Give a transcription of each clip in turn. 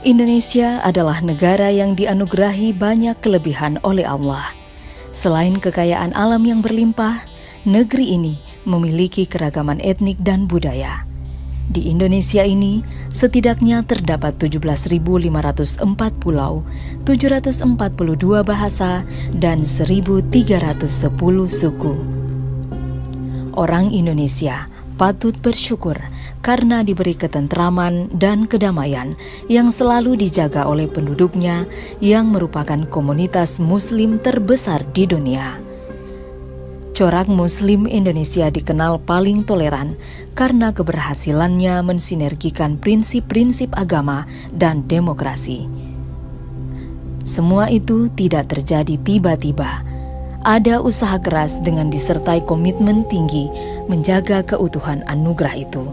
Indonesia adalah negara yang dianugerahi banyak kelebihan oleh Allah. Selain kekayaan alam yang berlimpah, negeri ini memiliki keragaman etnik dan budaya. Di Indonesia ini, setidaknya terdapat 17.504 pulau, 742 bahasa, dan 1.310 suku. Orang Indonesia patut bersyukur karena diberi ketentraman dan kedamaian yang selalu dijaga oleh penduduknya yang merupakan komunitas Muslim terbesar di dunia. Corak Muslim Indonesia dikenal paling toleran karena keberhasilannya mensinergikan prinsip-prinsip agama dan demokrasi. Semua itu tidak terjadi tiba-tiba. Ada usaha keras dengan disertai komitmen tinggi menjaga keutuhan anugerah itu.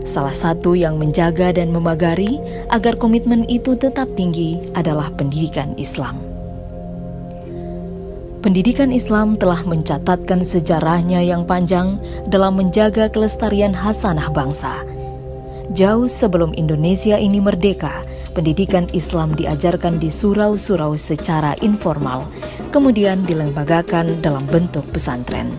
Salah satu yang menjaga dan memagari agar komitmen itu tetap tinggi adalah pendidikan Islam. Pendidikan Islam telah mencatatkan sejarahnya yang panjang dalam menjaga kelestarian hasanah bangsa. Jauh sebelum Indonesia ini merdeka, pendidikan Islam diajarkan di surau-surau secara informal, kemudian dilembagakan dalam bentuk pesantren.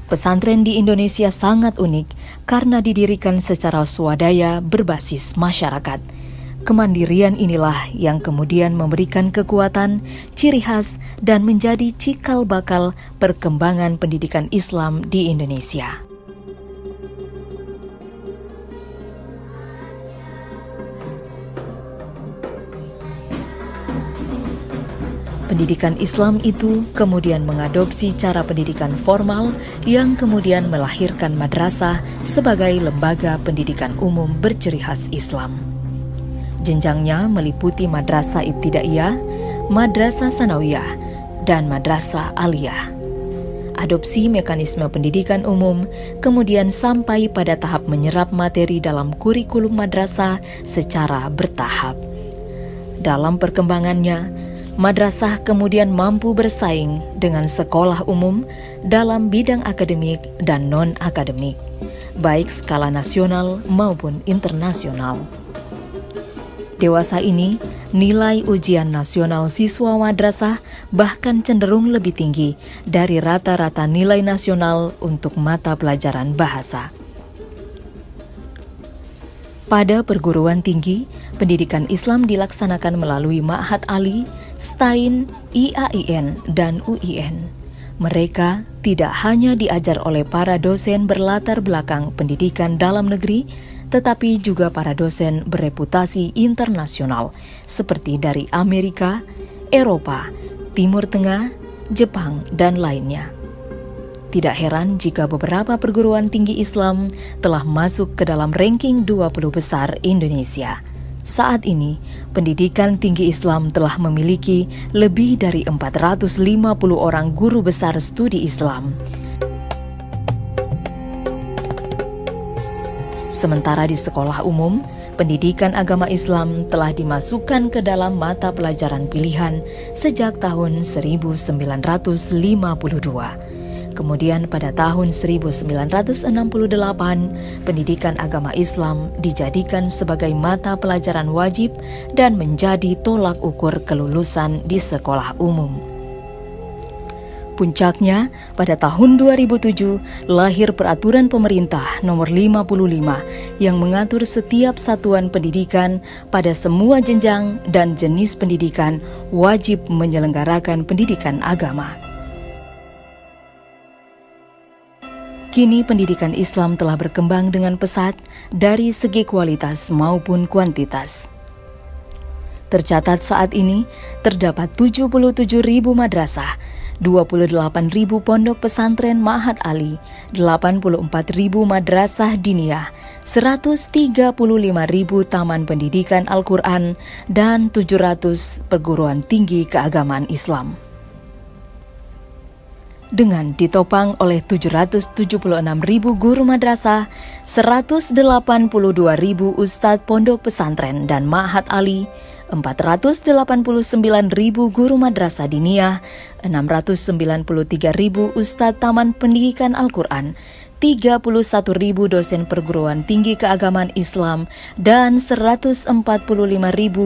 Pesantren di Indonesia sangat unik karena didirikan secara swadaya berbasis masyarakat. Kemandirian inilah yang kemudian memberikan kekuatan, ciri khas, dan menjadi cikal bakal perkembangan pendidikan Islam di Indonesia. Pendidikan Islam itu kemudian mengadopsi cara pendidikan formal yang kemudian melahirkan madrasah sebagai lembaga pendidikan umum berciri khas Islam. Jenjangnya meliputi madrasah ibtidaiyah, madrasah sanawiyah, dan madrasah aliyah. Adopsi mekanisme pendidikan umum kemudian sampai pada tahap menyerap materi dalam kurikulum madrasah secara bertahap. Dalam perkembangannya, madrasah kemudian mampu bersaing dengan sekolah umum dalam bidang akademik dan non-akademik, baik skala nasional maupun internasional. Dewasa ini, nilai ujian nasional siswa madrasah bahkan cenderung lebih tinggi dari rata-rata nilai nasional untuk mata pelajaran bahasa. Pada perguruan tinggi, pendidikan Islam dilaksanakan melalui Ma'had Ali, STAIN, IAIN, dan UIN. Mereka tidak hanya diajar oleh para dosen berlatar belakang pendidikan dalam negeri, tetapi juga para dosen bereputasi internasional seperti dari Amerika, Eropa, Timur Tengah, Jepang, dan lainnya. Tidak heran jika beberapa perguruan tinggi Islam telah masuk ke dalam ranking 20 besar Indonesia. Saat ini, pendidikan tinggi Islam telah memiliki lebih dari 450 orang guru besar studi Islam. Sementara di sekolah umum, pendidikan agama Islam telah dimasukkan ke dalam mata pelajaran pilihan sejak tahun 1952. Kemudian pada tahun 1968, pendidikan agama Islam dijadikan sebagai mata pelajaran wajib dan menjadi tolak ukur kelulusan di sekolah umum. Puncaknya, pada tahun 2007 lahir Peraturan Pemerintah Nomor 55 yang mengatur setiap satuan pendidikan pada semua jenjang dan jenis pendidikan wajib menyelenggarakan pendidikan agama. Kini pendidikan Islam telah berkembang dengan pesat dari segi kualitas maupun kuantitas. Tercatat saat ini terdapat 77.000 madrasah, 28.000 pondok pesantren Ma'had Ali, 84.000 madrasah diniyah, 135.000 taman pendidikan Al-Quran, dan 700 perguruan tinggi keagamaan Islam. dengan ditopang oleh 776.000 guru madrasah, 182.000 ustadz pondok pesantren dan ma'had ali, 489.000 guru madrasah diniyah, 693.000 ustadz taman pendidikan Al-Quran, 31.000 dosen perguruan tinggi keagamaan Islam, dan 145.000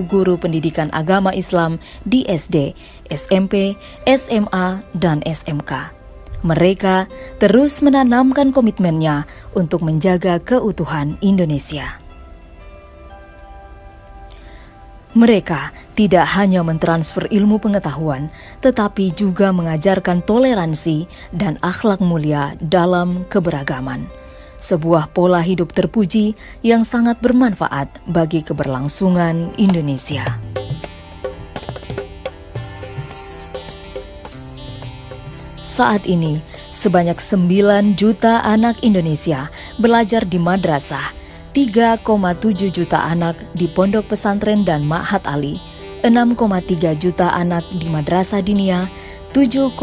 guru pendidikan agama Islam di SD, SMP, SMA, dan SMK. Mereka terus menanamkan komitmennya untuk menjaga keutuhan Indonesia. Mereka tidak hanya mentransfer ilmu pengetahuan, tetapi juga mengajarkan toleransi dan akhlak mulia dalam keberagaman. Sebuah pola hidup terpuji yang sangat bermanfaat bagi keberlangsungan Indonesia. Saat ini, sebanyak 9 juta anak Indonesia belajar di madrasah, 3,7 juta anak di pondok pesantren dan ma'had ali, 6,3 juta anak di madrasah diniyah, 7,6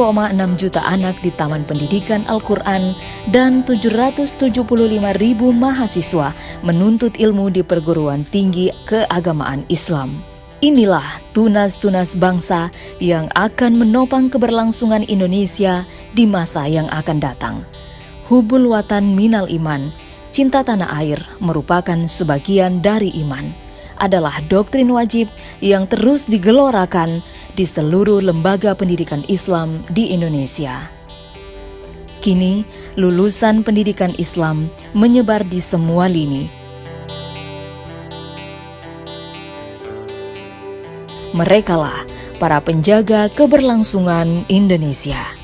juta anak di taman pendidikan Al-Quran, dan 775.000 mahasiswa menuntut ilmu di perguruan tinggi keagamaan Islam. Inilah tunas-tunas bangsa yang akan menopang keberlangsungan Indonesia di masa yang akan datang. Hubul watan minal iman, cinta tanah air merupakan sebagian dari iman, adalah doktrin wajib yang terus digelorakan di seluruh lembaga pendidikan Islam di Indonesia. Kini, lulusan pendidikan Islam menyebar di semua lini. Merekalah para penjaga keberlangsungan Indonesia.